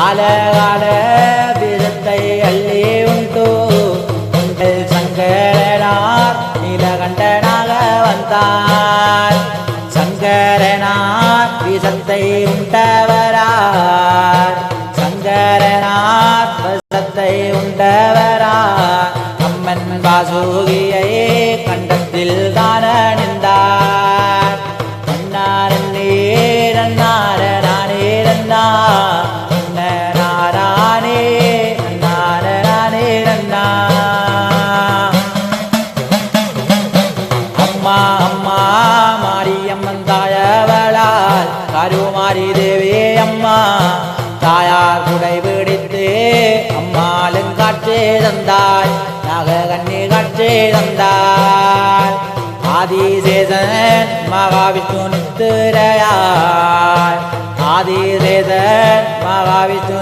காலகால வீரத்தை அள்ளி உண்டு உங்கள் சங்கரனார் நீலகண்டனாக வந்தார் சங்கரனார் விஷத்தை உண்டவரார் சங்கரனார் விஷத்தை உண்டவரார் அம்மன் வாசுகியை கண்டத்தில் காண நின்றார் நன்னாரே நன்னாரே நன்னா நன்னாரே நன்னாரே நன்னா அம்மா அம்மா மாரியம்மன் தாயவளால் கருமாரி தேவி அம்மா தாயார் குடை பிடித்து அம்மாளும் காட்சி தந்தாள் நாககண்ணி காட்சி தந்தாள் ஆதிசேஷன் மகாவிஷ்ணு நித்திரையார் ஆதிசேஷன் மகாவிஷ்ணு